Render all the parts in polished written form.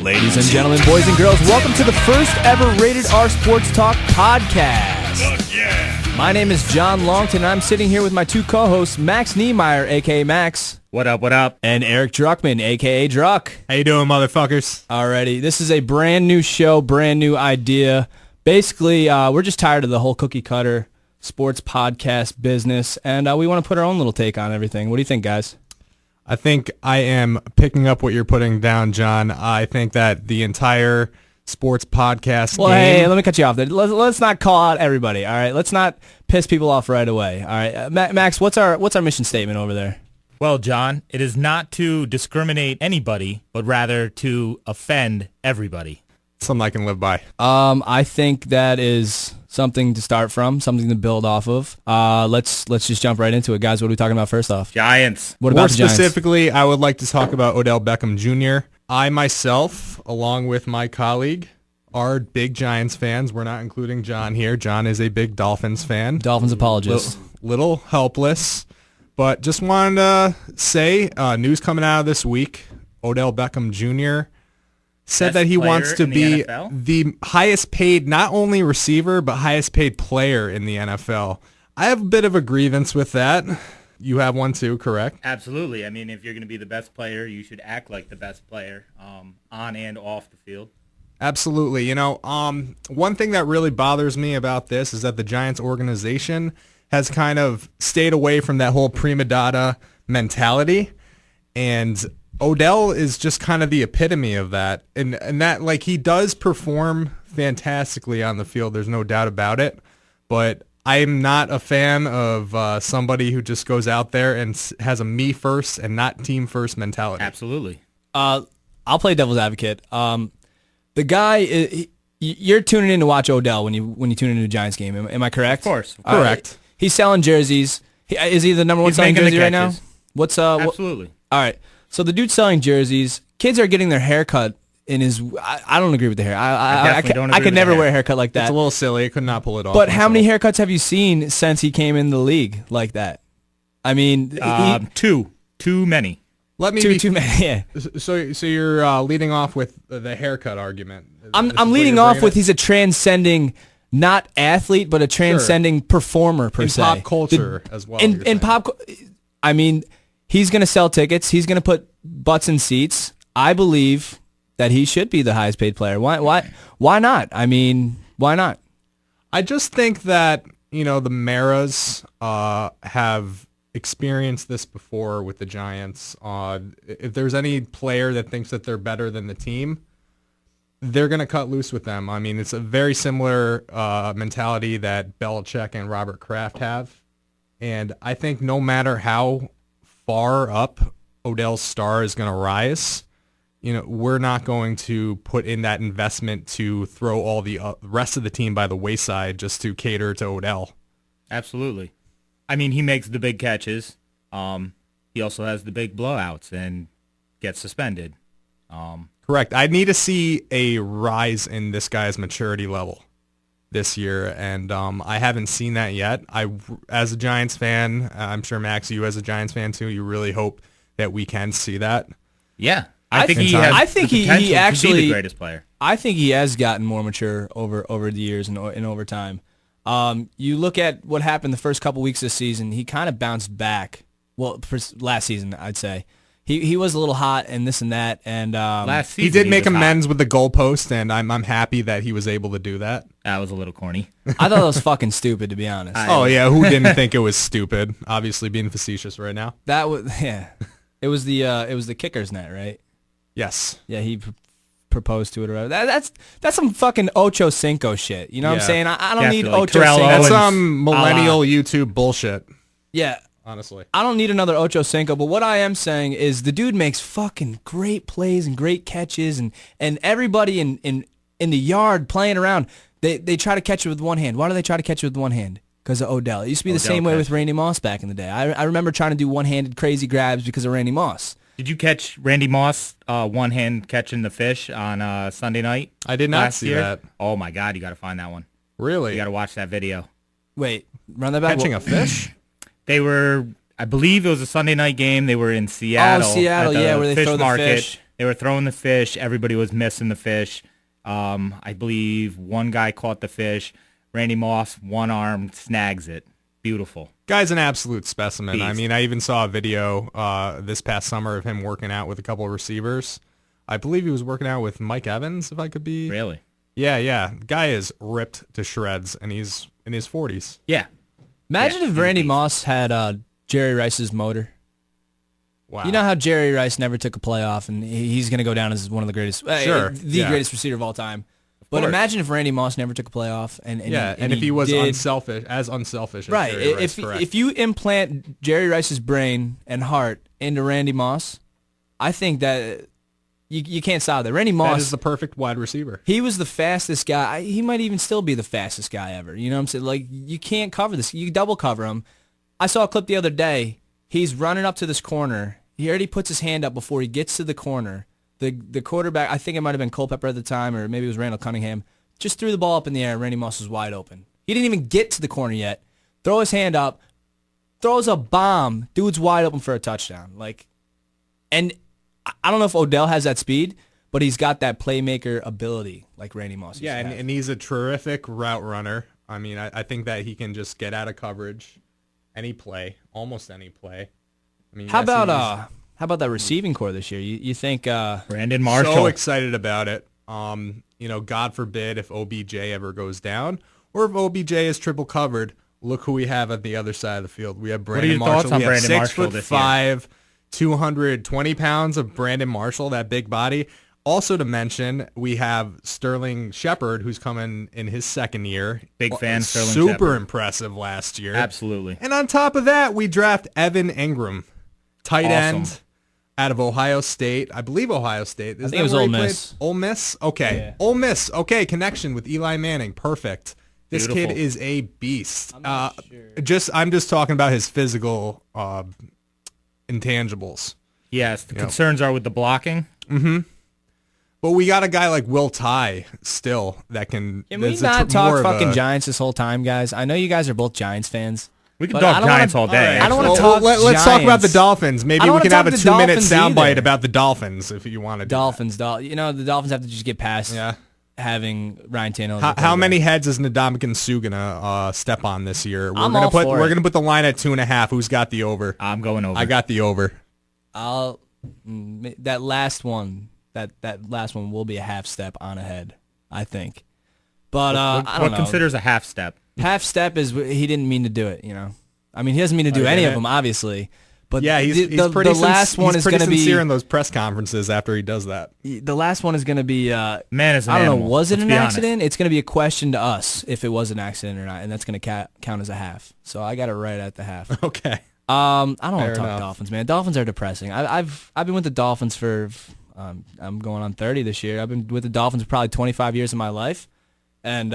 Ladies and gentlemen, boys and girls, welcome to the first ever Rated R Sports Talk podcast. Fuck yeah. My name is John Longton, and I'm sitting here with my two co-hosts, Max Niemeyer, a.k.a. Max. What up, what up? And Eric Druckman, a.k.a. Druck. How you doing, motherfuckers? Alrighty, this is a brand new show, brand new idea. Basically, we're just tired of the whole cookie cutter sports podcast business, and we want to put our own little take on everything. What do you think, guys? I think I am picking up what you're putting down, John. I think that the entire sports podcast Well, game... hey, let me cut you off there. Let's not call out everybody, all right? Let's not piss people off right away, all right? Max, what's our mission statement over there? Well, John, it is not to discriminate anybody, but rather to offend everybody. Something I can live by. I think that is something to start from, something to build off of. Let's just jump right into it, guys. What are we talking about first off? Giants. What about More the Giants? specifically, I would like to talk about Odell Beckham Jr. I myself, along with my colleague, are big Giants fans. We're not including John here. John is a big Dolphins fan. Dolphins apologist. Little helpless. But just wanted to say, news coming out of this week, Odell Beckham Jr. said that he wants to be the highest paid, not only receiver, but highest paid player in the NFL. I have a bit of a grievance with that. You have one too, correct? Absolutely. I mean, if you're going to be the best player, you should act like the best player on and off the field. Absolutely. You know, one thing that really bothers me about this is that the Giants organization has kind of stayed away from that whole prima donna mentality, and Odell is just kind of the epitome of that. And that, like, he does perform fantastically on the field, there's no doubt about it, but I'm not a fan of somebody who just goes out there and has a me first and not team first mentality. Absolutely. I'll play devil's advocate. The guy, you're tuning in to watch Odell when you tune into a Giants game. Am I correct? Of course. Correct. He's selling jerseys. Is he the number one He's selling making the jersey right now? catches. What's Absolutely. All right. So the dude's selling jerseys. Kids are getting their hair cut in his. I don't agree with the hair. I could never wear a haircut like that. It's a little silly. I could not pull it off. But how many haircuts have you seen since he came in the league like that? I mean, Too many. Let me too many. Yeah. So you're leading off with the haircut argument. I'm leading off with he's a transcending, not athlete, but a transcending performer per se. Pop culture as well. In pop, I mean, he's going to sell tickets. He's going to put butts in seats. I believe that he should be the highest paid player. Why not? I mean, why not? I just think that, the Maras have experienced this before with the Giants. If there's any player that thinks that they're better than the team, they're going to cut loose with them. I mean, it's a very similar mentality that Belichick and Robert Kraft have. And I think no matter how far up Odell's star is going to rise, we're not going to put in that investment to throw all the rest of the team by the wayside just to cater to Odell. Absolutely. I mean, he makes the big catches. He also has the big blowouts and gets suspended. Correct. I need to see a rise in this guy's maturity level this year, and I haven't seen that yet. As a Giants fan, I'm sure, Max, you as a Giants fan too, you really hope that we can see that. Yeah. I think he actually be the greatest player. I think he has gotten more mature over the years and over time. You look at what happened the first couple weeks this season, he kind of bounced back. Well, for last season, I'd say. He was a little hot and this and that, and last season he did make amends with the goalpost, and I'm happy that he was able to do that. That was a little corny. I thought it was fucking stupid, to be honest. Yeah, who didn't think it was stupid? Obviously, being facetious right now. That was It was the kicker's net, right? Yes. Yeah, he proposed to it or whatever. That's some fucking Ocho Cinco shit. You know what I'm saying? I don't need Ocho Cinco. That's some millennial YouTube bullshit. Yeah. Honestly, I don't need another Ocho Cinco, but what I am saying is the dude makes fucking great plays and great catches, and everybody in the yard playing around, they try to catch it with one hand. Why do they try to catch it with one hand? Because of Odell. It used to be the same way with Randy Moss back in the day. I remember trying to do one-handed crazy grabs because of Randy Moss. Did you catch Randy Moss one-hand catching the fish on Sunday night? I did not see that. Oh, my God, you got to find that one. Really? You got to watch that video. Wait, run that back. Catching a fish? They were, I believe it was a Sunday night game. They were in Seattle. Oh, Seattle, yeah, where they throw the fish. They were throwing the fish. Everybody was missing the fish. I believe one guy caught the fish. Randy Moss, one arm, snags it. Beautiful. Guy's an absolute specimen. Beast. I mean, I even saw a video this past summer of him working out with a couple of receivers. I believe he was working out with Mike Evans, if I could be. Really? Yeah. Guy is ripped to shreds, and he's in his 40s. Yeah. Imagine if Randy Moss had Jerry Rice's motor. Wow. You know how Jerry Rice never took a playoff, and he's going to go down as one of the greatest, greatest receiver of all time. But imagine if Randy Moss never took a playoff, and if he was unselfish as right. Jerry Rice, If you implant Jerry Rice's brain and heart into Randy Moss, I think that you can't stop that. Randy Moss that is the perfect wide receiver. He was the fastest guy. He might even still be the fastest guy ever. You know what I'm saying? Like, you can't cover this. You double cover him. I saw a clip the other day. He's running up to this corner. He already puts his hand up before he gets to the corner. The quarterback, I think it might have been Culpepper at the time, or maybe it was Randall Cunningham, just threw the ball up in the air, and Randy Moss was wide open. He didn't even get to the corner yet. Throw his hand up, throws a bomb. Dude's wide open for a touchdown. And I don't know if Odell has that speed, but he's got that playmaker ability like Randy Moss. Yeah, and he's a terrific route runner. I mean, I think that he can just get out of coverage, almost any play. I mean, how about that receiving core this year? You think Brandon Marshall? So excited about it. God forbid if OBJ ever goes down, or if OBJ is triple covered. Look who we have at the other side of the field. We have Brandon Marshall. What are your We thoughts have on Brandon Marshall this 6'5", 220 pounds of Brandon Marshall, that big body. Also to mention, we have Sterling Shepard, who's coming in his second year. Big fan, Sterling Super Shepard. Impressive last year. Absolutely. And on top of that, we draft Evan Ingram, tight end out of Ohio State. I believe Ohio State. I think it was Ole Miss. Ole Miss? Okay. Yeah. Ole Miss. Okay, connection with Eli Manning. Perfect. This Beautiful. kid is a beast. Sure. I'm just talking about his physical intangibles. Yes, the concerns are with the blocking. Mm-hmm. But we got a guy like Will Tye still that can. Can we not talk fucking Giants this whole time, guys? I know you guys are both Giants fans. We can talk Giants all day. I don't want to talk Let's talk about the Giants. Dolphins. Maybe I don't we can wanna have a talk the 2-minute Dolphins soundbite either. about the Dolphins if you want to. Dolphins. The Dolphins have to just get past Yeah. having Ryan Tannehill. How many heads is Ndamukong Suh gonna step on this year? We're I'm gonna all put for we're it. gonna put the line at 2.5. Who's got the over? I'm going over. I got the over. That last one. That last one will be a half step on ahead, I think. But I don't what know. considers a half step? Half step is he didn't mean to do it. I mean, he doesn't mean to do any of them, obviously. But Yeah, he's the pretty. the last one he's is pretty going to be sincere in those press conferences after he does that. the last one is going to be. Man is an I don't know. animal. Was it Let's an be honest. accident? It's going to be a question to us if it was an accident or not, and that's going to count as a half. So I got it right at the half. Okay. I don't want Fair to talk enough. Dolphins, man. Dolphins are depressing. I've been with the Dolphins for I'm going on 30 this year. I've been with the Dolphins for probably 25 years of my life, and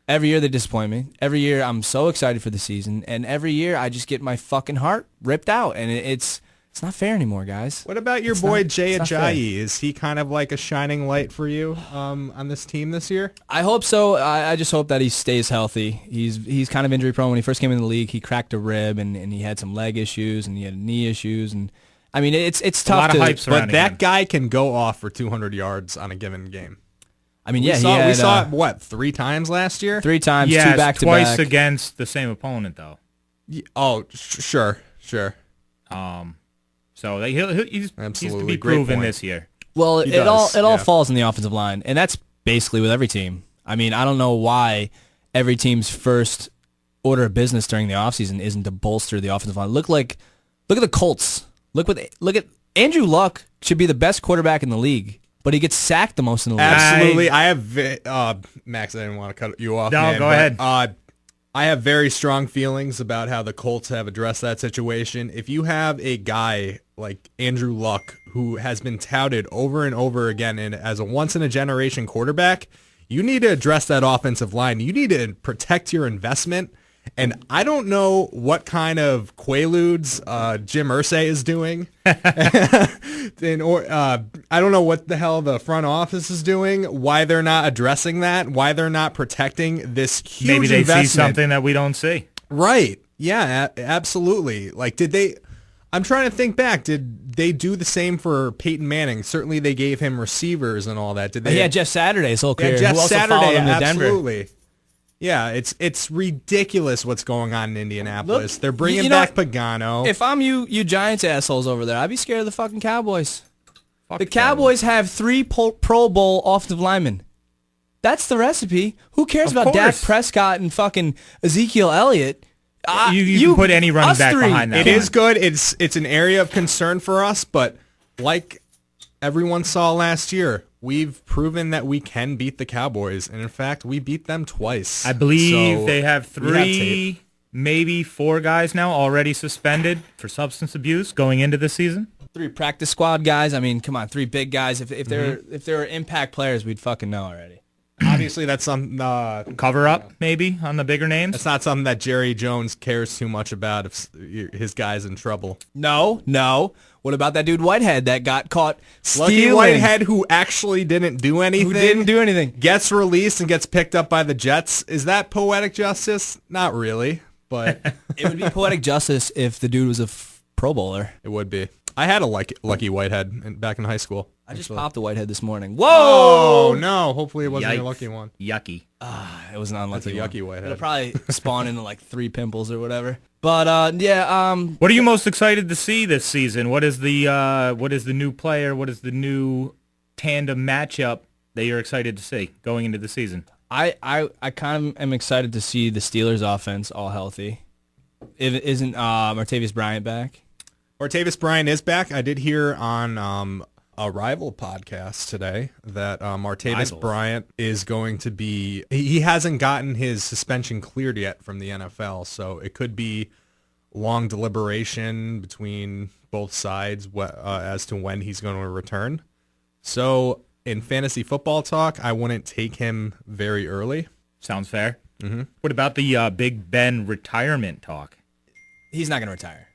every year they disappoint me. Every year I'm so excited for the season, and every year I just get my fucking heart ripped out, and it's not fair anymore, guys. What about your It's boy not- Jay it's not fair. Ajayi? Is he kind of like a shining light for you on this team this year? I hope so. I just hope that he stays healthy. He's kind of injury prone. When he first came in the league, he cracked a rib, and he had some leg issues, and he had knee issues, and I mean it's tough lot of to. hype surrounding But that him. guy can go off for 200 yards on a given game. I mean, We yeah, saw, he had, we saw it, what, 3 times last year? 3 times, Yeah, 2 back to twice back. against the same opponent though. Oh, sure. So he's to Absolutely. be Great proven point. this year. Well, He it all does, yeah. falls in the offensive line, and that's basically with every team. I mean, I don't know why every team's first order of business during the offseason isn't to bolster the offensive line. Look at the Colts. Look at Andrew Luck should be the best quarterback in the league, but he gets sacked the most in the league. Absolutely. I have Max, I didn't want to cut you off. No, man, go but, ahead. I have very strong feelings about how the Colts have addressed that situation. If you have a guy like Andrew Luck who has been touted over and over again and as a once-in-a-generation quarterback, you need to address that offensive line. You need to protect your investment. And I don't know what kind of quaaludes Jim Irsay is doing. I don't know what the hell the front office is doing, why they're not addressing that, why they're not protecting this huge Maybe they investment. see something that we don't see. Right. Yeah, absolutely. Like, did they... I'm trying to think back. Did they do the same for Peyton Manning? Certainly, they gave him receivers and all that. Did they? Yeah, Jeff Saturday's whole career. Yeah, Jeff who also Saturday, followed him to Denver. absolutely. Yeah, it's ridiculous what's going on in Indianapolis. Look, They're bringing you know back Pagano. If I'm you Giants assholes over there, I'd be scared of the fucking Cowboys. Fuck The Cowboys have 3 Pro Bowl offensive linemen. That's the recipe. Who cares Of about Dak course. Prescott and fucking Ezekiel Elliott? You can put any running us back three. behind that. It is good. It's an area of concern for us, but like everyone saw last year, we've proven that we can beat the Cowboys, and in fact, we beat them twice. I believe So they have we have 3, tape. maybe 4 guys now already suspended for substance abuse going into the season. 3 practice squad guys. I mean, come on, 3 big guys. If they're impact players, we'd fucking know already. Obviously, that's some. Cover up maybe on the bigger names. That's not something that Jerry Jones cares too much about if his guy's in trouble. No. What about that dude Whitehead that got caught stealing? Lucky Whitehead, who actually didn't do anything. Who didn't do anything. Gets released and gets picked up by the Jets. Is that poetic justice? Not really, but It would be poetic justice if the dude was a Pro Bowler. it would be. I had a Lucky Whitehead back in high school. I just actually. popped a Whitehead this morning. Oh, Whoa! no. Hopefully it wasn't a Yikes. lucky one. Yucky. It was an unlucky That's a yucky one. Whitehead. It'll probably spawn into like 3 pimples or whatever. But yeah, What are you most excited to see this season? What is the new player? What is the new tandem matchup that you're excited to see going into the season? I kind of am excited to see the Steelers offense all healthy. Isn't Martavis Bryant back? Martavis Bryant is back. I did hear on a rival podcast today that Martavis Rivals. Bryant is going to be. He hasn't gotten his suspension cleared yet from the NFL, so it could be long deliberation between both sides as to when he's going to return. So in fantasy football talk, I wouldn't take him very early. Sounds fair. Mm-hmm. What about the Big Ben retirement talk? He's not going to retire.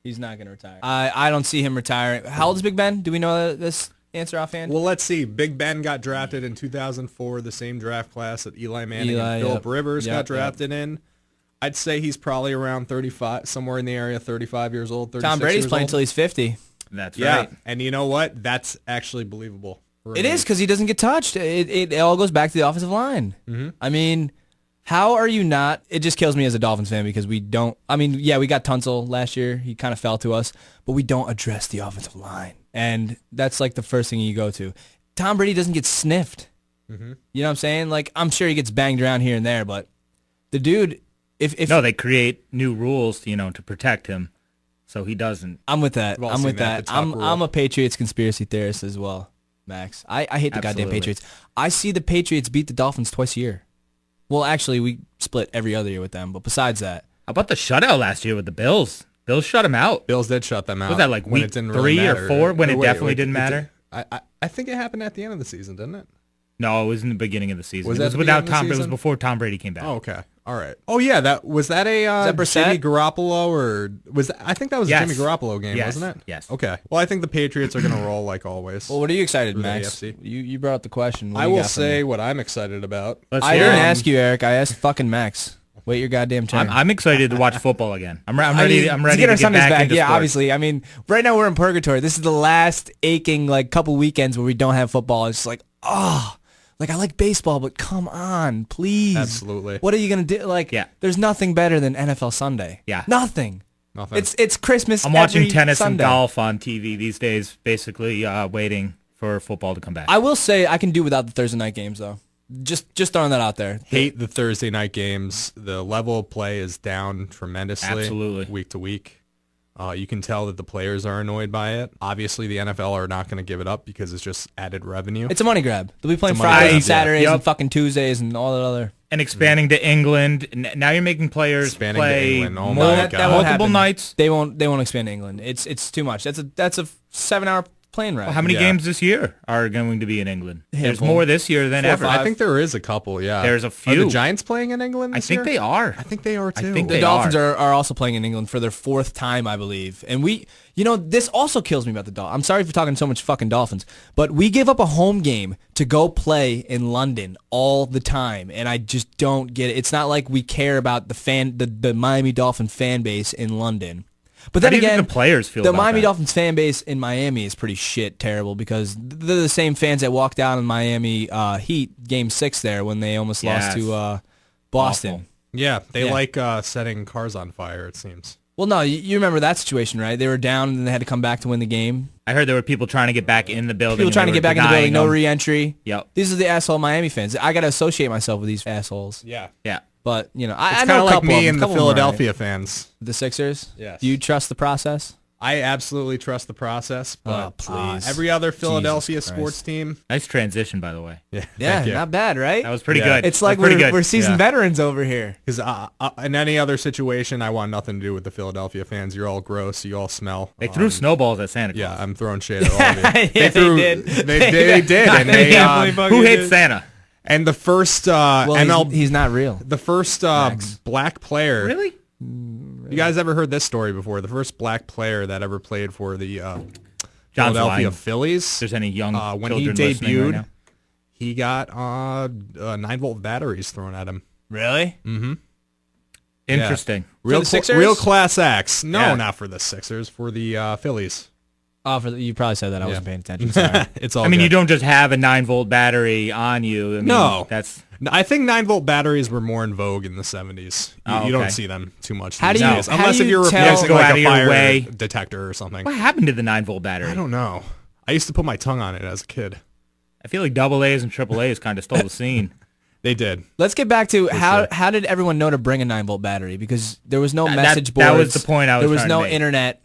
He's not going to retire. I don't see him retiring. How old is Big Ben? Do we know this answer offhand? Well, let's see. Big Ben got drafted in 2004, the same draft class that Eli Manning and Phillip Rivers got drafted in. I'd say he's probably around 35, somewhere in the area, 35 years old, 36 Tom Brady's years playing old. until he's 50. That's Yeah, right. and you know what? That's actually believable. It is because he doesn't get touched. It all goes back to the offensive line. Mm-hmm. I mean, how are you not? It just kills me as a Dolphins fan because we don't. I mean, yeah, we got Tunsil last year. He kind of fell to us, but we don't address the offensive line, and that's like the first thing you go to. Tom Brady doesn't get sniffed. Mm-hmm. You know what I'm saying? Like, I'm sure he gets banged around here and there, but the dude, if No, they create new rules, to protect him, so he doesn't. I'm with that. We've all I'm seen with that, that. the tuck rule. I'm a Patriots conspiracy theorist as well, Max. I hate the goddamn Absolutely. Patriots. I see the Patriots beat the Dolphins twice a year. Well, actually, we split every other year with them, but besides that, How about the shutout last year with the Bills? Bills shut him out. Bills did shut them out. Was that like when week it didn't 3 really or matter. 4 when Or it wait, definitely wait, didn't matter? I think it happened at the end of the season, didn't it? No, it was in the beginning of the season. Was it that was the without beginning of the Tom. It was season? before Tom Brady came back. Oh, okay. All right. Oh yeah, that a that Brissett? Jimmy Garoppolo or was that, I think that was Yes. a Jimmy Garoppolo game, Yes. wasn't it? Yes. Okay. Well, I think the Patriots are going to roll like always. well, what are you excited, For the Max? AFC. You brought up the question. What I do you will got for say me? what I'm excited about. Let's I hear didn't it. ask you, Eric. I asked fucking Max. Wait your goddamn turn. I'm excited to watch football again. I'm ready. I'm ready to get our Sundays back back. into Yeah, sports. obviously. I mean, right now we're in purgatory. This is the last aching couple weekends where we don't have football. It's just like, I like baseball, but come on, please. Absolutely. What are you gonna do? Yeah. There's nothing better than NFL Sunday. Yeah. Nothing. Nothing. It's Christmas. I'm watching every tennis Sunday. and golf on TV these days, basically waiting for football to come back. I will say I can do without the Thursday night games though. Just throwing that out there. Hate the Thursday night games. The level of play is down tremendously. Absolutely. Week to week. You can tell that the players are annoyed by it. Obviously, the NFL are not going to give it up because it's just added revenue. It's a money grab. They'll be playing It's a money Fridays grab, and yeah. Saturdays Yep. and fucking Tuesdays and all that other. and expanding to England. Now you're making players Expanding to play England. Oh more- my that God. won't multiple happen. nights. They won't expand to England. It's too much. That's a 7-hour plane ride. How many Yeah. games this year are going to be in England? There's Handful. more this year than 4 or ever. 5. I think there is a couple, yeah. There's a Are few. the Giants playing in England I this think year? they are. I think they are too. think The they Dolphins are. are also playing in England for their 4th time, I believe. And this also kills me about the Dolphins. I'm sorry for talking so much fucking Dolphins, but we give up a home game to go play in London all the time, and I just don't get it. It's not like we care about the Miami Dolphin fan base in London. But then How do you think again, the players feel the about Miami that? Dolphins fan base in Miami is pretty terrible because they're the same fans that walked out in Miami Heat Game 6 there when they almost lost to Boston. Awful. Yeah, they Yeah. like setting cars on fire, it seems. Well, no, you remember that situation, right? They were down and they had to come back to win the game. I heard there were people trying to get back in the building. People and trying they to were get back in the building, denying no them. re-entry. Yep. These are the asshole Miami fans. I got to associate myself with these assholes. Yeah. Yeah. But, you know, It's I kind know of a like couple me of them. and the Couple of them are all Philadelphia fans. right. The Sixers? Yes. Do you trust the process? I absolutely trust the process, but please. every other Philadelphia Jesus Christ. sports team. Nice transition, by the way. Yeah, thank you. not bad, right? That was pretty Yeah. good. It's like That was pretty we're good. seasoned Yeah. veterans over here. Because in any other situation, I want nothing to do with the Philadelphia fans. You're all gross. You all smell. They threw snowballs at Santa Claus. Yeah, I'm throwing shade at all of you. Yeah, they did. They did, and they Who hates Santa? and the first Well, ML, he's not real. the first Max. black player. Really? You guys ever heard this story before? The first black player that ever played for the John's Philadelphia lying. Phillies. If there's any young When he children listening right debuted, now. he got 9-volt batteries thrown at him. Really? Interesting. For the Sixers? Real class acts. No, Yeah. not for the Sixers. For the Phillies. Oh, you probably said that. I wasn't Yeah. paying attention. Sorry. It's all. I mean, good. you don't just have a 9-volt battery on you. I mean, No. That's I think 9-volt batteries were more in vogue in the 70s. You, Oh, you don't okay. see them too much. How these do you- days, how unless do if you you're tell- replacing Go like out a of your fire way. detector or something. what happened to the 9-volt battery. I don't know. I used to put my tongue on it as a kid. I feel like double A's and triple A's kind of stole the scene. They did. Let's get back to sure. how did everyone know to bring a 9-volt battery? Because there was no That- message boards. that was the point I was There was trying no to make. internet.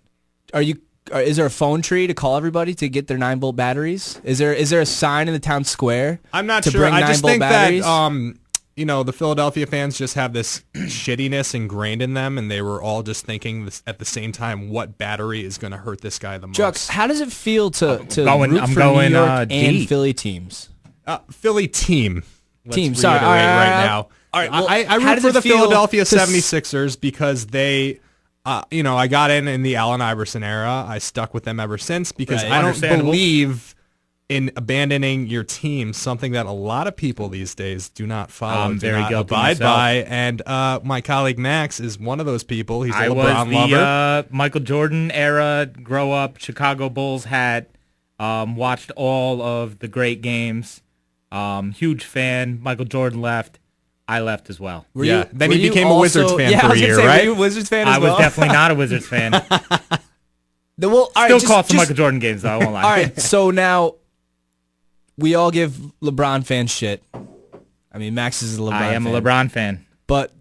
Is there a phone tree to call everybody to get their 9-volt batteries? Is there a sign in the town square? I'm not to sure. bring I just 9-volt think batteries? that the Philadelphia fans just have this shittiness ingrained in them, and they were all just thinking this, at the same time, what battery is going to hurt this guy the most. Chuck, how does it feel to root I'm for going, New York and D. Philly teams? Philly team. Let's Team, sorry, reiterate all right, right now. all right, well, I how root does for it the feel Philadelphia to 76ers because they, I got in the Allen Iverson era. I stuck with them ever since because Right. I don't Understandable. believe in abandoning your team, something that a lot of people these days do not follow, I'm do very not guilty abide myself. by. And my colleague Max is one of those people. He's a I LeBron was lover. the Michael Jordan era, grow up, Chicago Bulls hat, watched all of the great games. Huge fan. Michael Jordan left. I left as well. Yeah. Then were he you became a Wizards fan yeah, for I a was gonna year, say, right? Were you a Wizards fan as I well? was definitely not a Wizards fan. Well, all right, Still just- caught some just- Michael Jordan games, though. I won't lie. All right, so now we all give LeBron fans shit. I mean, Max is a LeBron I am fan. a LeBron fan. But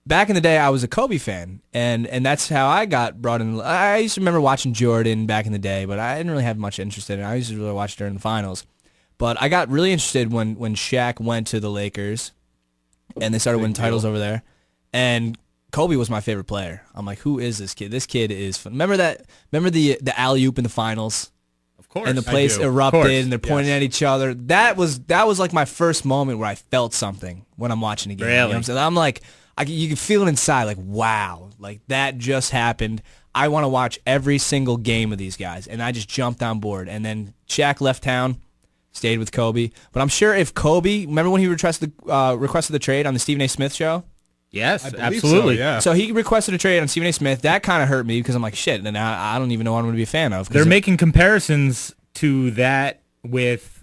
back in the day, I was a Kobe fan, and that's how I got brought in. I used to remember watching Jordan back in the day, but I didn't really have much interest in it. I used to really watch during the finals. But I got really interested when Shaq went to the Lakers, and they started winning titles over there. And Kobe was my favorite player. I'm like, who is this kid? This kid is fun. Remember the alley-oop in the finals? Of course. And the place do. Of erupted, course, and they're pointing yes. at each other. That was like my first moment where I felt something when I'm watching a game. You know Really? what I'm saying? I'm like, you can feel it inside, like, wow, like that just happened. I want to watch every single game of these guys, and I just jumped on board. And then Shaq left town, stayed with Kobe. But I'm sure if Kobe, remember when he requested the trade on the Stephen A. Smith show? Yes, believe absolutely. so, yeah. So he requested a trade on Stephen A. Smith. That kind of hurt me because I'm like, shit, and I don't even know what I'm going to be a fan of. 'cause They're of- making comparisons to that with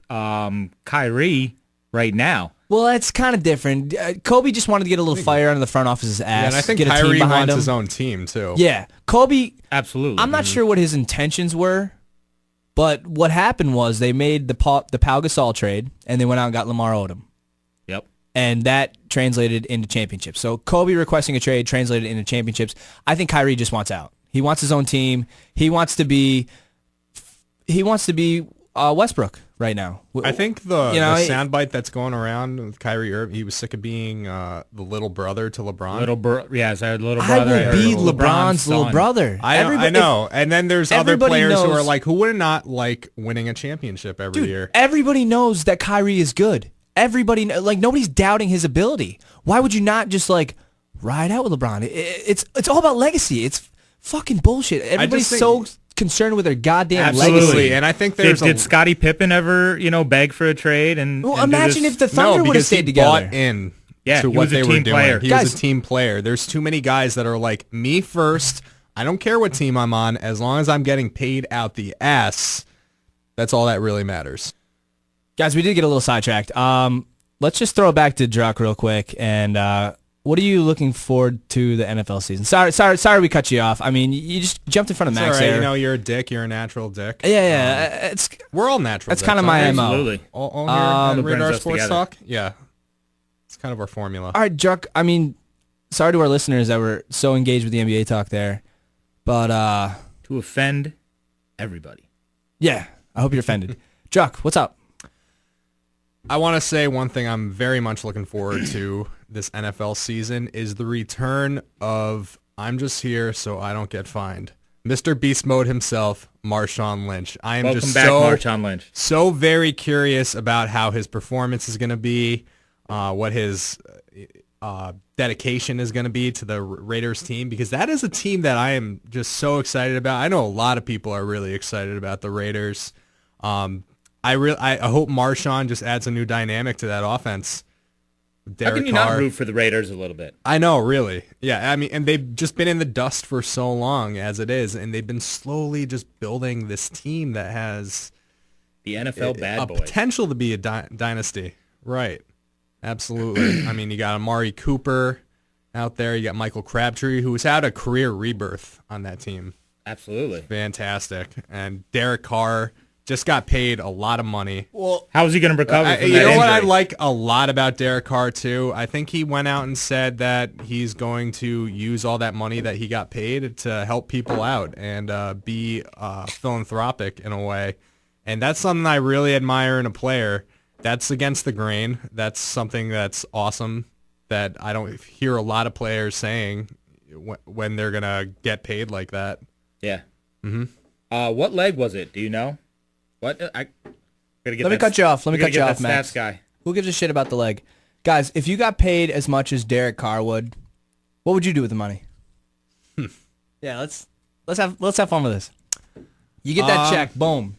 Kyrie right now. Well, it's kind of different. Kobe just wanted to get a little fire under the front office's ass. Yeah, and I think get a team Kyrie behind wants him. his own team, too. Yeah, Kobe. Absolutely. I'm not sure what his intentions were, but what happened was they made the Pau Gasol trade, and they went out and got Lamar Odom, Yep. and that translated into championships. So Kobe requesting a trade translated into championships. I think Kyrie just wants out. He wants his own team. He wants to be Westbrook right now. I think the You know, soundbite that's going around with Kyrie Irving, he was sick of being the little brother to LeBron. Yes, our little I brother. will be LeBron's LeBron's little son. brother. I know. And then there's other everybody players who are knows- like, who would not like winning a championship every year? Everybody knows that Kyrie is good. Everybody, like, nobody's doubting his ability. Why would you not just, like, ride out with LeBron? It's all about legacy. It's fucking bullshit. Everybody's think- so concerned with their goddamn Absolutely. legacy. And I think Did, there's did Scottie Pippen ever, beg for a trade? And Well, and do imagine this? if the Thunder would have because he stayed together. bought in Yeah, to he what was a they were team doing. player. He Guys- was a team player. There's too many guys that are like, me first. I don't care what team I'm on, as long as I'm getting paid out the ass. That's all that really matters. Guys, we did get a little sidetracked. Let's just throw it back to Druck real quick. And what are you looking forward to the NFL season? Sorry we cut you off. I mean, you just jumped in front of It's Max all right. there. You know, you're a dick. You're a natural dick. Yeah. We're all natural That's dicks, kind of my aren't we? MO. Absolutely. All here at That brings Radar us Sports together. Talk? Yeah. It's kind of our formula. All right, Druck, I mean, sorry to our listeners that were so engaged with the NBA talk there. But, To offend everybody. yeah, I hope you're offended. Druck, what's up? I want to say one thing I'm very much looking forward to this NFL season is the return of I'm just here so I don't get fined. Mr. Beast Mode himself, Marshawn Lynch. I am Welcome just back, Marshawn Lynch. so very curious about how his performance is going to be, what his dedication is going to be to the Raiders team, because that is a team that I am just so excited about. I know a lot of people are really excited about the Raiders. I hope Marshawn just adds a new dynamic to that offense. How can you not root for the Raiders a little bit? I know, really. Yeah, I mean, and they've just been in the dust for so long as it is, and they've been slowly just building this team that has The NFL bad a boys. potential to be a dynasty. Right. Absolutely. I mean, you got Amari Cooper out there. You got Michael Crabtree, who's had a career rebirth on that team. Absolutely. Fantastic. And Derek Carr just got paid a lot of money. Well, How is he going to recover from You that know what I injury? like a lot about Derek Carr, too? I think he went out and said that he's going to use all that money that he got paid to help people out and be philanthropic in a way. And that's something I really admire in a player. That's against the grain. That's something that's awesome that I don't hear a lot of players saying when they're going to get paid like that. Yeah. Mm-hmm. What leg was it? Do you know? What? Let me cut you off. Let me cut you off, Max. Stats guy. Who gives a shit about the leg? Guys, if you got paid as much as Derek Carr would, what would you do with the money? Yeah, let's have fun with this. You get that check, boom.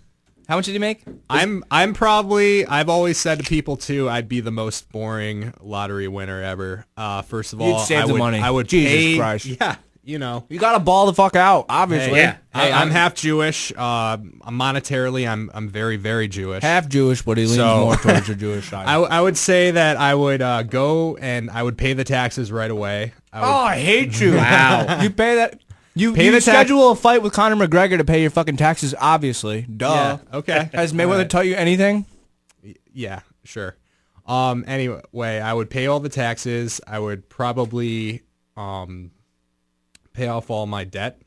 How much did he make? I've always said to people too, I'd be the most boring lottery winner ever. First of all, You'd save the money. I would Jesus pay, Christ. Yeah, you know. You gotta ball the fuck out, obviously. Yeah. Hey, I'm half Jewish. Monetarily, I'm very, very Jewish. Half Jewish, but he leans So- more towards the Jewish side. I would say that I would go and I would pay the taxes right away. I hate you. Wow. You pay that. You Pay the tax- schedule a fight with Conor McGregor to pay your fucking taxes, obviously. Duh. Yeah, okay. Has Mayweather taught you anything? Yeah, sure. Anyway, I would pay all the taxes. I would probably pay off all my debt,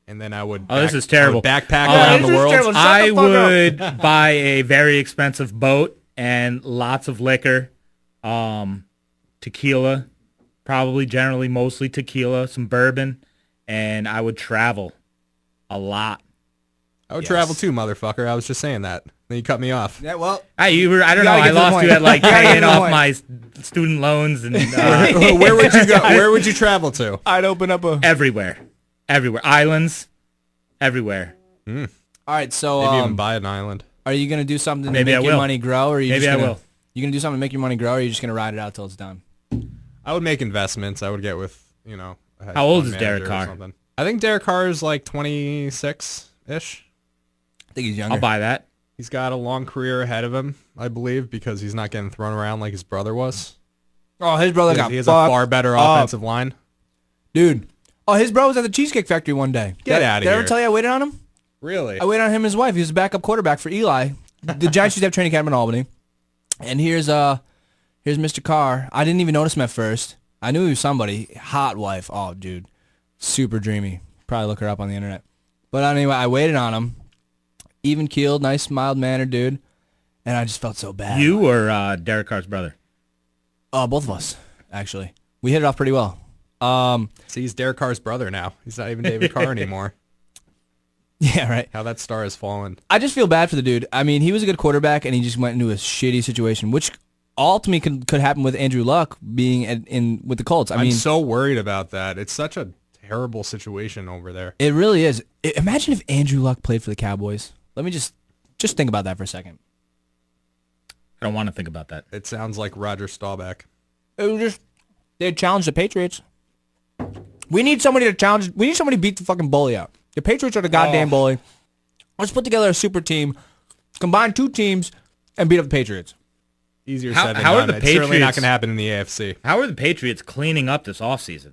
and then I would. This is terrible. I would backpack Yeah, around this the is world. terrible. Shut I the fuck up. would buy a very expensive boat and lots of liquor, tequila, probably generally mostly tequila, some bourbon, and I would travel a lot. I would travel too, motherfucker. I was just saying that. Then you cut me off. Yeah, well. I don't You know. gotta I get to the lost point. you at like You gotta get paying to the off point. my student loans and Where would you go? Where would you travel to? I'd open up a... everywhere, islands, everywhere. All right, so Maybe even buy an island. are you going to do something to Maybe I make your will. money grow? Or are you Maybe just I gonna, will. You going to do something to make your money grow, or are you just going to ride it out till it's done? I would make investments. I would get with, a hedge How old fund is Derek manager or Carr? something. I think Derek Carr is like 26-ish. I think he's younger. I'll buy that. He's got a long career ahead of him, I believe, because he's not getting thrown around like his brother was. Oh, his brother got He has a fucked far better up. offensive line. Dude. Oh, his bro was at the Cheesecake Factory one day. Get outta Did I ever here. tell you I waited on him? Really? I waited on him and his wife. He was a backup quarterback for Eli. The Giants used to have training camp in Albany. And here's Mr. Carr. I didn't even notice him at first. I knew he was somebody. Hot wife. Oh, dude. Super dreamy. Probably look her up on the internet. But anyway, I waited on him. Even keeled, nice, mild-mannered dude. And I just felt so bad. You or Derek Carr's brother? Both of us, actually. We hit it off pretty well. See, he's Derek Carr's brother now. He's not even David Carr anymore. Yeah, right. How that star has fallen. I just feel bad for the dude. I mean, he was a good quarterback, and he just went into a shitty situation, which ultimately could happen with Andrew Luck being in with the Colts. I I'm mean, so worried about that. It's such a terrible situation over there. it really is. Imagine if Andrew Luck played for the Cowboys. Let me just think about that for a second. I don't want to think about that. It sounds like Roger Staubach. It was just they'd challenge the Patriots. We need somebody to challenge. We need somebody to beat the fucking bully out. The Patriots are the goddamn bully. Let's put together a super team, combine 2 teams, and beat up the Patriots. Easier How- said than how are done. the It's certainly not Patriots- going to happen in the AFC. How are the Patriots cleaning up this offseason?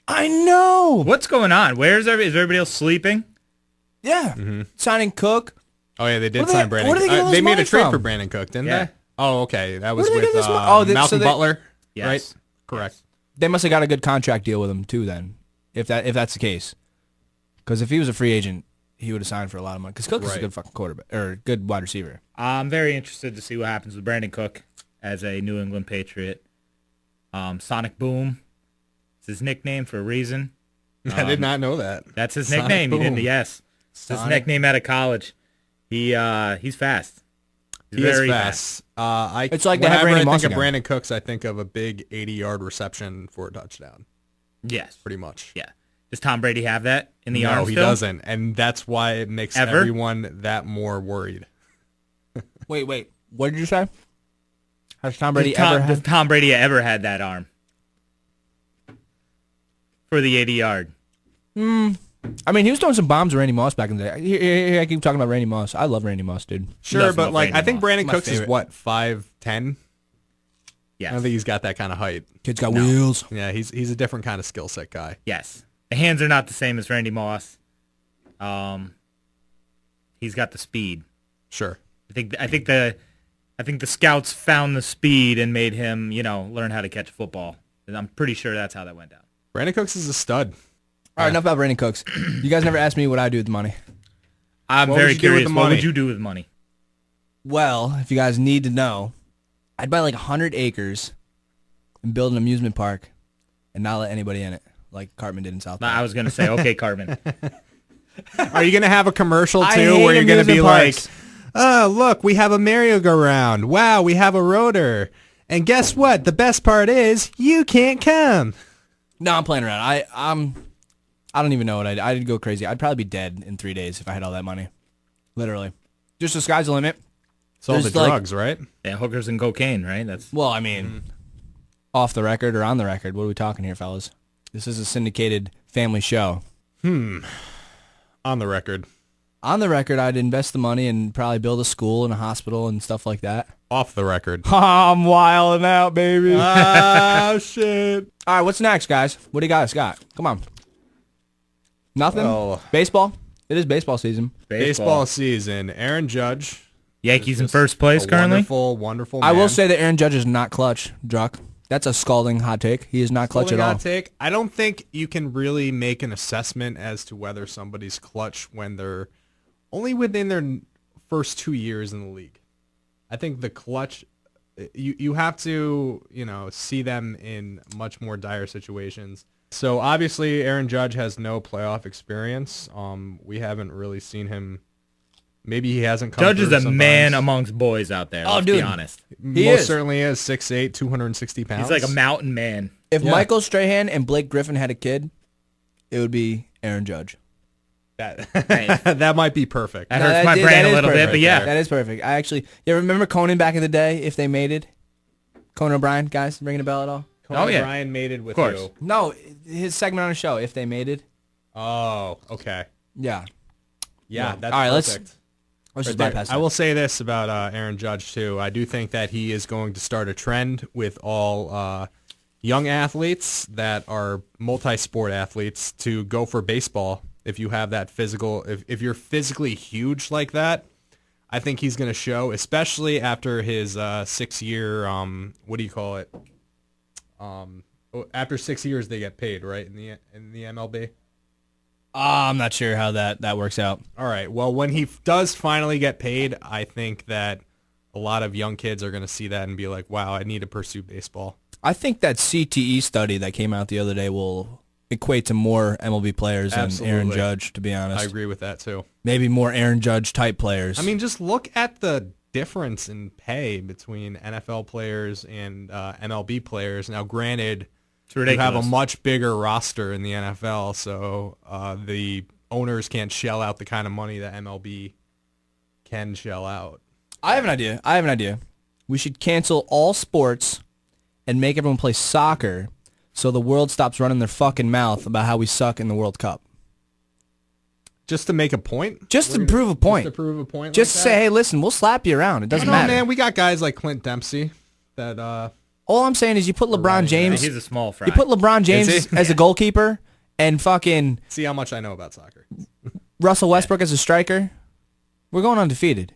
I know. What's going on? Is everybody else sleeping? Yeah. Signing Cook. Oh yeah, they did Where sign they- Brandon. where did they get all They this made money a trade from? for Brandon Cook, didn't Yeah. they? Oh, okay. That was did they with get this money? Oh, Malcolm so they- Butler, Yes. right? Correct. They must have got a good contract deal with him too. Then, if that's the case, because if he was a free agent, he would have signed for a lot of money. Because Cook is a Right. good fucking quarterback or good wide receiver. I'm very interested to see what happens with Brandon Cook as a New England Patriot. Sonic Boom is his nickname for a reason. I did not know that. That's his Sonic nickname. He Boom. didn't. Yes, it's his Sonic. nickname out of college. He's fast. He's He very is fast. It's like they have whenever Randy I Moss think of again. Brandon Cooks, I think of a big 80-yard reception for a touchdown, Yes. pretty much. Yeah. Does Tom Brady have that in the No, arm he still? doesn't, and that's why it makes Ever? everyone that more worried. Wait. What did you say? Has Tom Brady ever Does had? Tom Brady ever had that arm for the 80-yard? I mean, he was throwing some bombs with Randy Moss back in the day. Here, I keep talking about Randy Moss. I love Randy Moss, dude. Sure, doesn't but love like Randy I think Moss. Brandon My Cooks is favorite. what 5'10". Yes. I don't think he's got that kind of height. Kid's got wheels. Yeah, he's a different kind of skill set guy. Yes. The hands are not the same as Randy Moss. He's got the speed. Sure. I think the scouts found the speed and made him, learn how to catch a football. And I'm pretty sure that's how that went down. Brandon Cooks is a stud. All right, enough about Brandon Cooks. You guys never asked me what I do with the money. I'm What would very you do with curious. the What money? would you do with money? Well, if you guys need to know, I'd buy like 100 acres and build an amusement park and not let anybody in it, like Cartman did in South Park. I was going to say, okay, Cartman. Are you gonna have a commercial I too hate where you're gonna be amusement parks. like, "Oh, look, we have a merry-go-round. Wow, we have a rotor. And guess what? The best part is you can't come." No, I'm playing around. I don't even know what I'd go crazy. I'd probably be dead in 3 days if I had all that money. Literally. Just the sky's the limit. It's all the There's, like- drugs, right? Yeah, hookers and cocaine, right? That's Well, I mean, off the record or on the record, what are we talking here, fellas? This is a syndicated family show. On the record. On the record, I'd invest the money and probably build a school and a hospital and stuff like that. Off the record. I'm wilding out, baby. Oh shit. All right, what's next, guys? What do you guys got? Come on. Nothing? Well- Baseball? It is baseball season. Baseball season. Aaron Judge. Yankees in Just first place a currently. Wonderful man. I will say that Aaron Judge is not clutch, Druck. That's a scalding hot take. He is not clutch Holding at all. hot take, I don't think you can really make an assessment as to whether somebody's clutch when they're only within their first 2 years in the league. I think the clutch, you have to, see them in much more dire situations. So obviously Aaron Judge has no playoff experience. We haven't really seen him. Maybe he hasn't come Judge is through a sometimes. man amongst boys out there. Oh, Let's dude. be honest. He Most is. certainly is 6'8", 260 pounds. He's like a mountain man. If Yeah. Michael Strahan and Blake Griffin had a kid, it would be Aaron Judge. Hey, That might be perfect. That No, hurts my that brain a is little bit, perfect. but yeah. That is perfect. I actually, remember Conan back in the day, if they made it? Conan O'Brien, guys, ringing a bell at all? Conan Oh, yeah. O'Brien mated with course. you. No, his segment on the show, if they made it. Oh, okay. Yeah. Yeah, No. that's All right, let's- perfect. Let's just Right there. bypass I that. will say this about Aaron Judge, too. I do think that he is going to start a trend with all young athletes that are multi-sport athletes to go for baseball if you have that physical. If you're physically huge like that, I think he's going to show, especially after his 6-year, what do you call it? After 6 years, they get paid, right, in the MLB? I'm not sure how that works out. All right. Well, when he does finally get paid, I think that a lot of young kids are going to see that and be like, wow, I need to pursue baseball. I think that CTE study that came out the other day will equate to more MLB players than Aaron Absolutely. Judge, to be honest. I agree with that, too. Maybe more Aaron Judge type players. I mean, just look at the difference in pay between NFL players and MLB players. Now, granted, It's you ridiculous. have a much bigger roster in the NFL, so the owners can't shell out the kind of money that MLB can shell out. I have an idea. We should cancel all sports and make everyone play soccer so the world stops running their fucking mouth about how we suck in the World Cup. Just to make a point? Just to prove a point. Just to prove a point. Just like say, that? hey, listen, we'll slap you around. It doesn't matter. man. We got guys like Clint Dempsey that. All I'm saying is you put LeBron James. He's a small fry. You put LeBron James Is he? as a goalkeeper and fucking See how much I know about soccer. Russell Westbrook as a striker. We're going undefeated.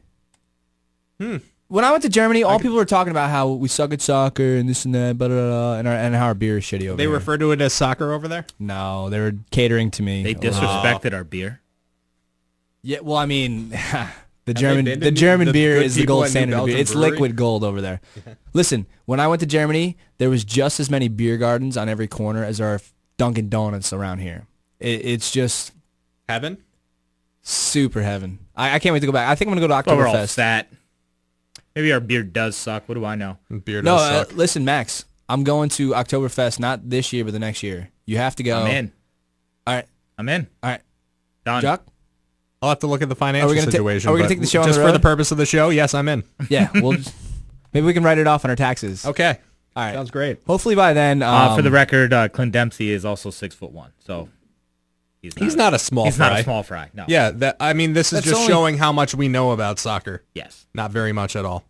When I went to Germany, all people were talking about how we suck at soccer and this and that, blah, blah, blah, and how our beer is shitty over They here. refer to it as soccer over there? No, they were catering to me. They disrespected our beer. Yeah, well, I mean, the been to German beer good is the people gold at New standard of beer. Belgium It's Brewery? liquid gold over there. Listen, when I went to Germany, there was just as many beer gardens on every corner as there are Dunkin' Donuts around here. It's just Heaven? super heaven. I can't wait to go back. I think I'm going to go to But we're all Oktoberfest. fat. Maybe our beer does suck. What do I know? Beer No, does suck. listen, Max. I'm going to Oktoberfest not this year, but the next year. You have to go. I'm in. All right. I'm in. All right. Done. Jock? I'll have to look at the financial gonna situation. are we gonna but take the show on just the for road? the purpose of the show? Yes, I'm in. Yeah. Maybe we can write it off on our taxes. Okay. All right. Sounds great. Hopefully by then. For the record, Clint Dempsey is also 6'1", so He's not a small He's fry. not a small fry. No. Yeah, this is That's just only- showing how much we know about soccer. Yes. Not very much at all.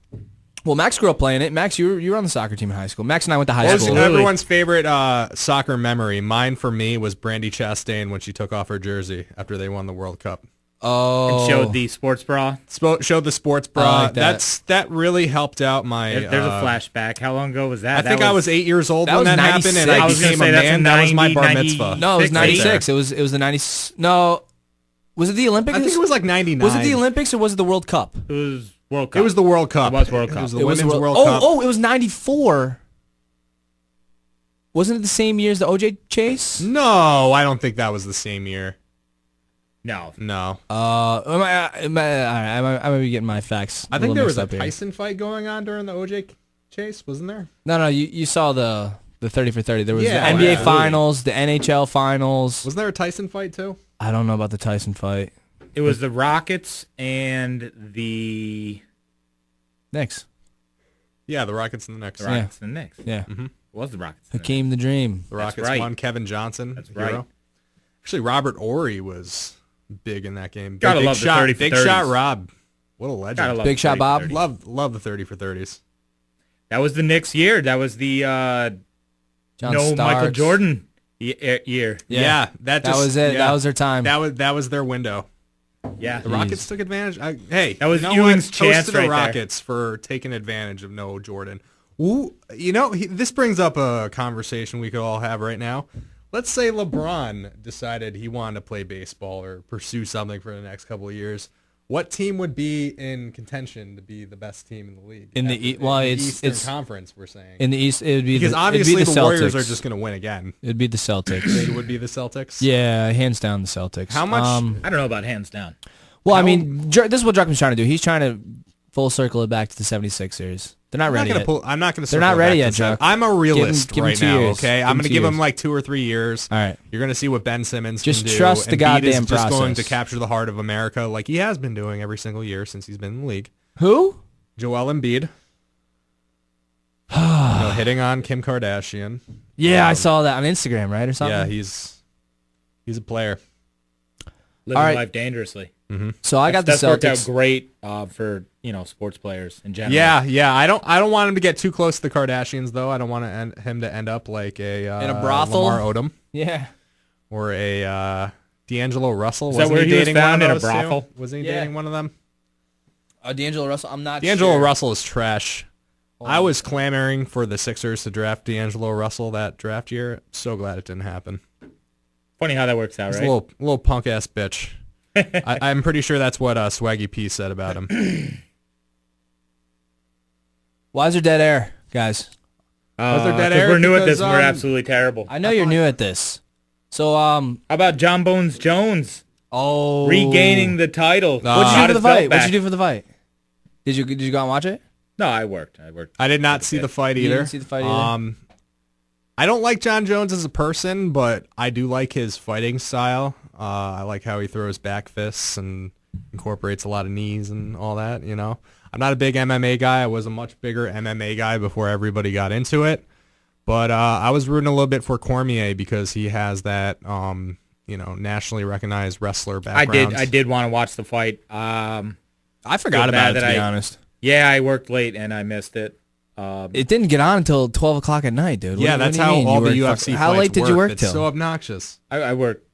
Well, Max grew up playing it. Max, you were on the soccer team in high school. Max and I went to high What was school. Absolutely. everyone's favorite soccer memory? Mine, for me, was Brandy Chastain when she took off her jersey after they won the World Cup. Oh. And showed the sports bra. Showed the sports bra. I like that. That really helped out my. There's a flashback. How long ago was that? I think I was 8 years old that when was that happened, and 96. I I was gonna became a say that's man. a That was my 90, bar 90. mitzvah. No, it was 96. Right? It was the 90. No. Was it the Olympics? I think it was like 99. Was it the Olympics or was it the World Cup? It was World Cup. It was the World Cup. It was World Cup. It was the It was Women's the World Cup. Oh, it was 94. Wasn't it the same year as the OJ chase? No, I don't think that was the same year. No. No. I might be getting my facts. I think little there was mixed a up here. Tyson fight going on during the OJ chase, wasn't there? No, you saw the 30 for 30. There was Yeah, the NBA absolutely. finals, the NHL finals. Wasn't there a Tyson fight too? I don't know about the Tyson fight. It was the Rockets and the Knicks. Yeah, the Rockets and the Knicks. Rockets and the Knicks. Yeah. It was the Rockets. and the Hakeem the Dream. The That's Rockets right. won. Kevin Johnson. That's hero. right. Actually, Robert Ory was big in that game. Gotta big love the shot, 30 for big 30s. shot, Rob. What a legend. Gotta love Big the shot 30 Bob. 30. Love the 30 for 30s. That was the Knicks year. That was the John Michael Starks. Jordan year. Yeah, That was it. yeah. That was their time. That was their window. Yeah. The Rockets took advantage. That was you know Ewing's what? Toast chance to the right there. Rockets for taking advantage of no Jordan. Ooh, this brings up a conversation we could all have right now. Let's say LeBron decided he wanted to play baseball or pursue something for the next couple of years. What team would be in contention to be the best team in the league? In the Eastern it's Conference, we're saying. in the East. It would be Because the, obviously it'd be the Warriors Celtics. are just going to win again. It'd be the Celtics. It would be the Celtics. Yeah, hands down the Celtics. How much- I don't know about hands down. Well, I mean, this is what Drucken's trying to do. He's trying to full circle it back to the 76ers. They're not ready yet. I'm not going to. They're not ready yet, Chuck. Chuck. I'm a realist Give him right 2 now. years. Okay, Give I'm him going to 2 give him years. like 2 or 3 years. All right. You're going to see what Ben Simmons Just can do. trust the Embiid goddamn is just going to process. capture the heart of America like he has been doing every single year since he's been in the league. Who? Joel Embiid. Hitting on Kim Kardashian. Yeah, I saw that on Instagram, right, or something. Yeah, he's a player. Living All right. life dangerously. So I got the That's worked out Celtics. great for sports players in general. Yeah. I don't want him to get too close to the Kardashians though. I don't want him to end up like a In a brothel? Lamar Odom Yeah. or a D'Angelo Russell. Is that Wasn't where he was dating found, one in of a those two? brothel? Wasn't he Yeah. dating one of them? D'Angelo Russell. I'm not D'Angelo sure. Russell is trash. I was clamoring for the Sixers to draft D'Angelo Russell that draft year. So glad it didn't happen. Funny how that works out, He's right? a little punk ass bitch. I'm pretty sure that's what Swaggy P said about him. Why is there dead air, guys? Was there dead 'cause air? we're new at Because, this and we're absolutely terrible. I know you're new at this. So, How about John Bones Jones regaining the title? what'd you do Got for the his belt fight? What'd back. you do for the fight? Did you go and watch it? No, I worked. I did not see the fight You either. didn't see the fight either? I don't like John Jones as a person, but I do like his fighting style. I like how he throws back fists and incorporates a lot of knees and all that, I'm not a big MMA guy. I was a much bigger MMA guy before everybody got into it. But I was rooting a little bit for Cormier because he has that, nationally recognized wrestler background. I did want to watch the fight. I forgot about it, to be honest. Yeah, I worked late and I missed it. It didn't get on until 12 o'clock at night, dude. Yeah, that's how all the UFC How late did you work till? It's so obnoxious. I worked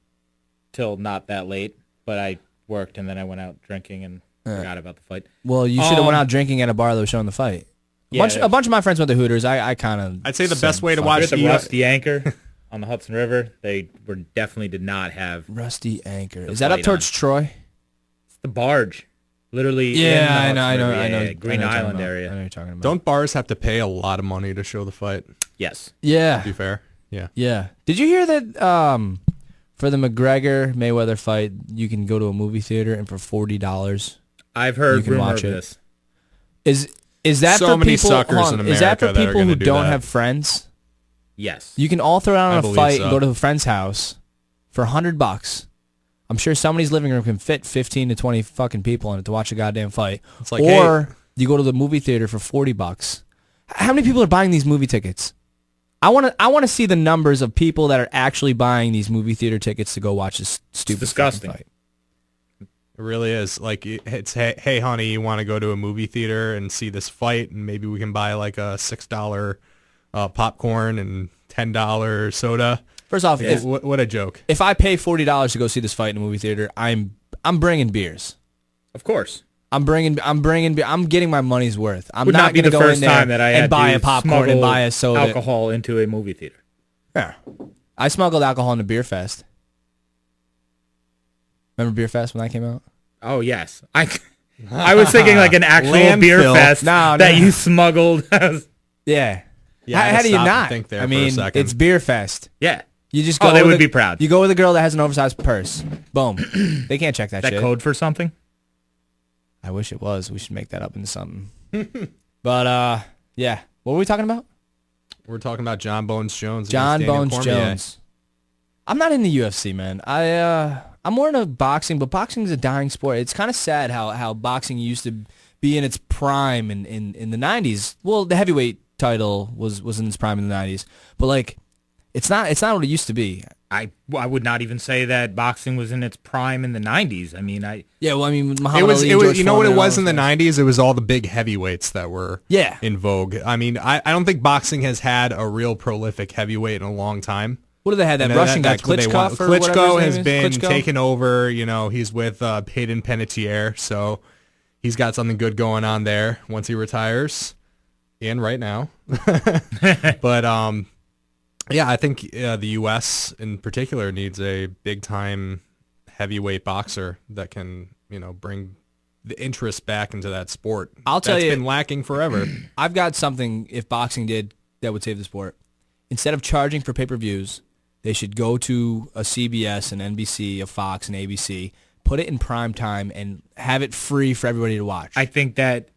till not that late, but I worked and then I went out drinking and forgot about the fight. Well, you should have went out drinking at a bar that was showing the fight. A bunch of my friends went to Hooters. I'd say the best way to watch the Rusty Anchor on the Hudson River. They definitely did not have Rusty Anchor. Is that up towards Troy? It's the barge, literally. Yeah, in the I know. Green Island area. I know what you're talking about. Don't bars have to pay a lot of money to show the fight? Yes. Yeah. To be fair. Yeah. Yeah. Did you hear that? For the McGregor Mayweather fight, you can go to a movie theater and for $40, I've heard you can rumor watch of it. this. Is that so for many people? suckers in America is that for that are people gonna who do don't that. have friends? Yes. You can all throw down I on a believe fight so. and go to a friend's house for $100. I'm sure somebody's living room can fit 15 to 20 fucking people in it to watch a goddamn fight. It's like, or you go to the movie theater for $40. How many people are buying these movie tickets? I want to see the numbers of people that are actually buying these movie theater tickets to go watch this stupid disgusting fight. It really is. Like, it's, hey, honey, you want to go to a movie theater and see this fight, and maybe we can buy like a $6 popcorn and $10 soda. First off, what a joke. If I pay $40 to go see this fight in a movie theater, I'm bringing beers. Of course. I'm getting my money's worth. I'm Would not be going to the go first in there time that I had and buy to a popcorn and buy a soda. alcohol into a movie theater. Yeah. I smuggled alcohol into Beer Fest. Remember Beer Fest when that came out? Oh yes, I was thinking like an actual beer Landfill. fest No. that you smuggled. Yeah. Yeah, I How had do to you stop and not? think there I for a mean, second. it's Beer Fest. Yeah, You just go. they with would be proud. You go with a girl that has an oversized purse. Boom. They can't check that that shit. code for something. I wish it was. We should make that up into something. But yeah. What were we talking about? We're talking about John Bones Jones. John against Daniel Bones Cormier. Jones. I'm not in the UFC, man. I'm more into boxing, but boxing is a dying sport. It's kind of sad how boxing used to be in its prime in the 90s. Well, the heavyweight title was in its prime in the 90s, but like it's not what it used to be. I would not even say that boxing was in its prime in the 90s. I mean, Muhammad Ali, It was George you know what it Foreman, was in the 90s? It was all the big heavyweights that were Yeah. in vogue. I mean, I don't think boxing has had a real prolific heavyweight in a long time. What do they have? That And Russian guy, that's what they want. Klitschko, or whatever Klitschko his has name been is? Klitschko? taken over. You know, he's with Peyton Panettiere, so he's got something good going on there once he retires, and right now. But yeah, I think the U.S. in particular needs a big-time heavyweight boxer that can, bring the interest back into that sport. I'll tell you, that's been lacking forever. I've got something. If boxing did, that would save the sport. Instead of charging for pay-per-views, they should go to a CBS, an NBC, a Fox, an ABC, put it in prime time, and have it free for everybody to watch. I think that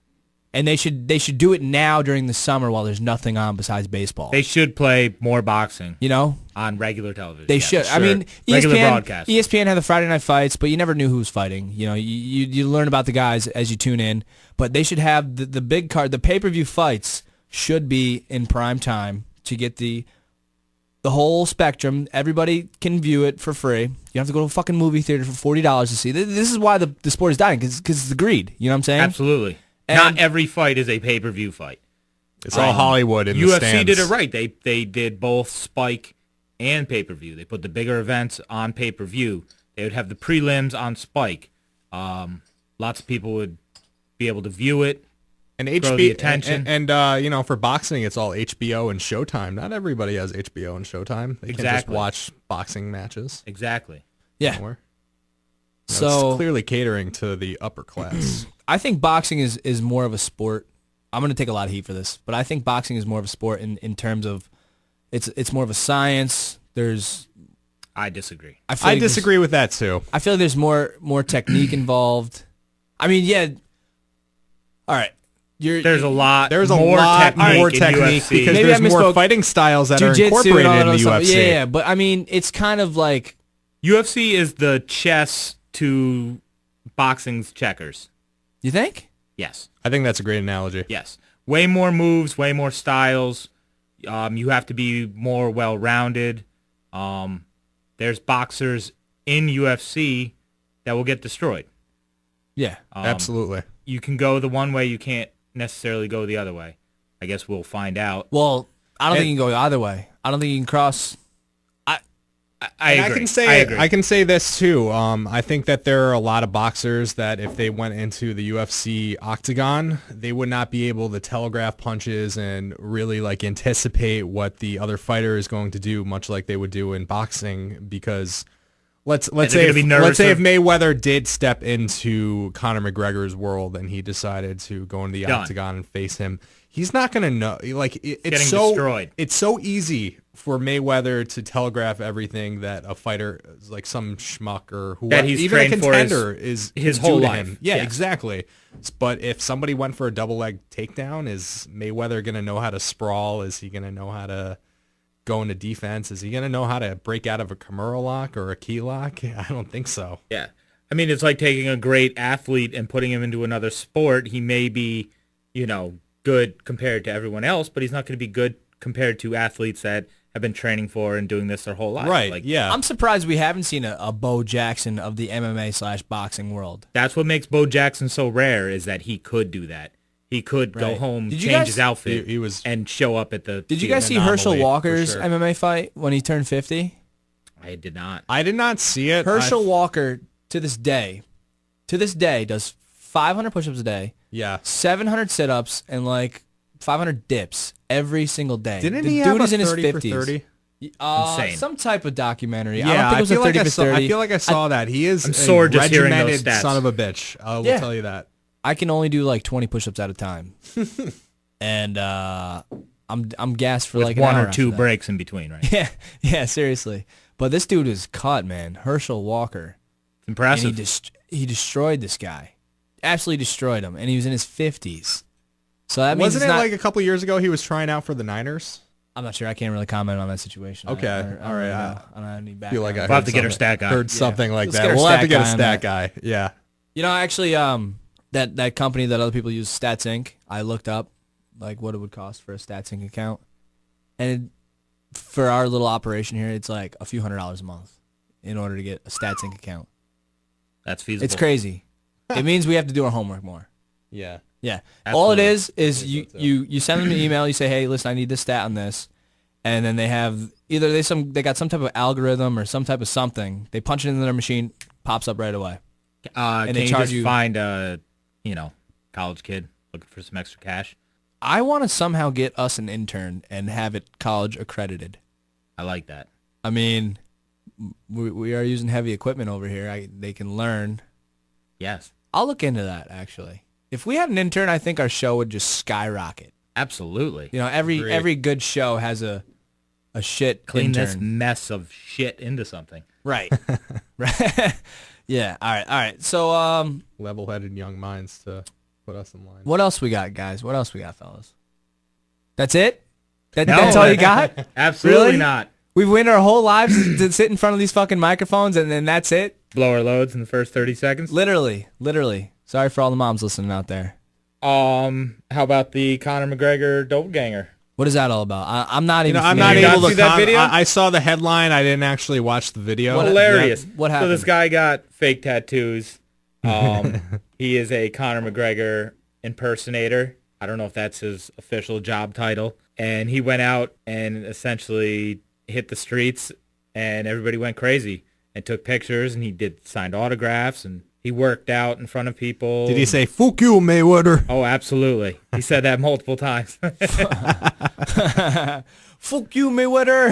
And they should do it now during the summer while there's nothing on besides baseball. they should play more boxing You know? on regular television. They Yeah, should. for I sure. mean, regular ESPN, broadcast. ESPN had the Friday night fights, but you never knew who was fighting. You know, you learn about the guys as you tune in. But they should have the big card, the pay-per-view fights should be in prime time to get the whole spectrum. Everybody can view it for free. You don't have to go to a fucking movie theater for $40 to see. This is why the sport is dying, because it's the greed. You know what I'm saying? Absolutely. And- Not every fight is a pay-per-view fight. It's all Hollywood in the UFC stands. did it right. They did both Spike and pay-per-view. They put the bigger events on pay-per-view. They would have the prelims on Spike. Lots of people would be able to view it. And Throw the attention. And for boxing, it's all HBO and Showtime. Not everybody has HBO and Showtime. They can't just Exactly. watch boxing matches. Exactly. Yeah. Somewhere. So it's clearly catering to the upper class. I think boxing is more of a sport. I'm going to take a lot of heat for this, but I think boxing is more of a sport in terms of it's more of a science. I disagree. I feel I like there's- disagree with that too. I feel like there's more technique involved. I mean, yeah. All right. There's a lot. There's a more lot technique more in technique UFC. because Maybe I there's more misspoke. fighting styles that are Jiu-jitsu incorporated and all in that the stuff. UFC. Yeah, but I mean, it's kind of like UFC is the chess to boxing's checkers. you think? Yes. I think that's a great analogy. Yes. Way more moves, way more styles, You have to be more well-rounded. There's boxers in UFC that will get destroyed. Yeah. Absolutely. You can go the one way. You can't necessarily go the other way. I guess we'll find out. Well, I don't think you can go either way. I don't think you can cross. I agree. I can say this too. I think that there are a lot of boxers that if they went into the UFC octagon, they would not be able to telegraph punches and really like anticipate what the other fighter is going to do, much like they would do in boxing. Because let's say if Mayweather did step into Conor McGregor's world and he decided to go into the octagon and face him, he's not going to know. Like it's so destroyed. It's so easy for Mayweather to telegraph everything that a fighter, like some schmuck or whoever, even a contender, is his whole life. Him. Yeah, exactly. But if somebody went for a double leg takedown, is Mayweather going to know how to sprawl? Is he going to know how to go into defense? Is he going to know how to break out of a Kimura lock or a key lock? I don't think so. Yeah. I mean, it's like taking a great athlete and putting him into another sport. He may be, good compared to everyone else, but he's not going to be good compared to athletes that have been training for and doing this their whole life. Right, yeah. I'm surprised we haven't seen a Bo Jackson of the MMA/boxing world. That's what makes Bo Jackson so rare, is that he could do that. He could go home, change his outfit, and show up at the Did you guys see Herschel Walker's MMA fight when he turned 50? I did not. I did not see it. Herschel Walker, to this day, does 500 push-ups a day, 700 sit-ups, and like 500 dips every single day. Didn't the he dude have is a in his 30 for 50s. 30? Insane. Some type of documentary. Yeah, I don't think it was a 30 for 30. I feel like I saw that. He is I'm sore just hearing those regimented stats. son of a bitch. I will tell you that. I can only do like 20 push-ups at a time. And I'm gassed for with like one an hour or two after that. breaks in between, right? Yeah, seriously. But this dude is cut, man. Herschel Walker. It's impressive. And he destroyed this guy. Absolutely destroyed him. And he was in his 50s. So that means Wasn't it like a couple years ago he was trying out for the Niners? I'm not sure. I can't really comment on that situation. Okay. All right. I don't have any background. Feel like I we'll have to get our stat guy. Heard something like Let's that. get our We'll have to stat get a guy on stat that. guy. Yeah. Actually, that company that other people use, Stats Inc., I looked up like what it would cost for a Stats Inc. account. And for our little operation here, it's like a few $100s a month in order to get a Stats Inc. account. That's feasible. It's crazy. It means we have to do our homework more. Yeah. Yeah. Absolutely. All it is you send them an email, you say, hey, listen, I need this stat on this. And then they have either they got some type of algorithm or some type of something. They punch it into their machine, pops up right away. And they can you charge just you- find a, college kid looking for some extra cash? I want to somehow get us an intern and have it college accredited. I like that. I mean, we are using heavy equipment over here. They can learn. Yes. I'll look into that, actually. If we had an intern, I think our show would just skyrocket. Absolutely. Every good show has a shit Clean intern. this mess of shit into something. Right. Right. Yeah. All right. So, Level-headed young minds to put us in line. what else we got, guys? What else we got, fellas? That's it? No. That's all you got? Absolutely Really? not. We've waited our whole lives to sit in front of these fucking microphones, and then that's it? Blow our loads in the first 30 seconds. Literally. Sorry for all the moms listening out there. How about the Conor McGregor doppelganger? What is that all about? I'm not even. I'm not familiar. You able not to see that comment. video? I saw the headline. I didn't actually watch the video. Hilarious. What So happened? this guy got fake tattoos. He is a Conor McGregor impersonator. I don't know if that's his official job title. And he went out and essentially hit the streets, and everybody went crazy and took pictures, and he did signed autographs, and he worked out in front of people. Did he say, "Fuck you, Mayweather"? Oh, absolutely. He said that multiple times. Fuck you, Mayweather.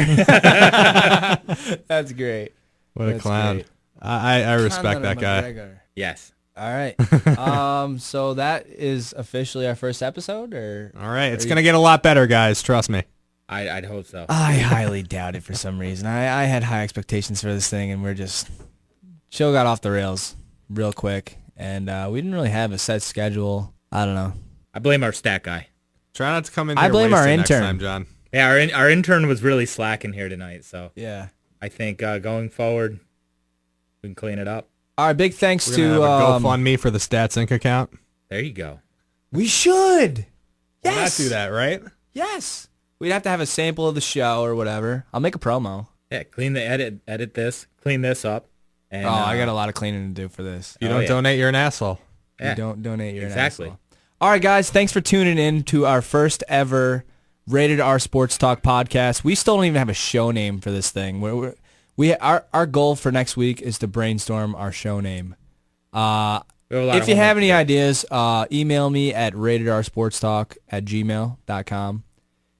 That's great. What a That's clown. great. I respect Conor that guy. McGregor. Yes. All right. So that is officially our first episode, or All right. It's going to get a lot better, guys. Trust me. I'd hope so. I highly doubt it for some reason. I had high expectations for this thing, and show got off the rails real quick, and we didn't really have a set schedule. I don't know. I blame our stat guy. Try not to come in I here blame our wasted next intern. time, John. Yeah, our intern was really slacking here tonight, so Yeah. I think going forward, we can clean it up. All right. Big thanks We're to going to have a GoFundMe for the Stats Inc. account. There you go. We should. Why not Yes. do that, right? Yes. We'd have to have a sample of the show or whatever. I'll make a promo. Yeah, clean the edit this, clean this up. And, I got a lot of cleaning to do for this. If you don't donate, you're an asshole. You don't donate, you're exactly. an asshole. All right, guys, thanks for tuning in to our first ever Rated R Sports Talk podcast. We still don't even have a show name for this thing. Our goal for next week is to brainstorm our show name. If you have any ideas, email me at ratedrsportstalk@gmail.com.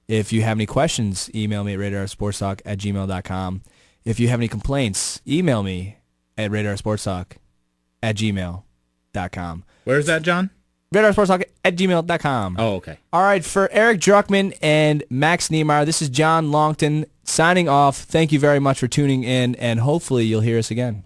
If you have any questions, email me at ratedrsportstalk@gmail.com. If you have any complaints, email me at ratedrsportstalk@gmail.com. Where's that, John? ratedrsportstalk@gmail.com. Oh, okay. All right, for Eric Druckman and Max Niemeyer, this is John Longton signing off. Thank you very much for tuning in, and hopefully you'll hear us again.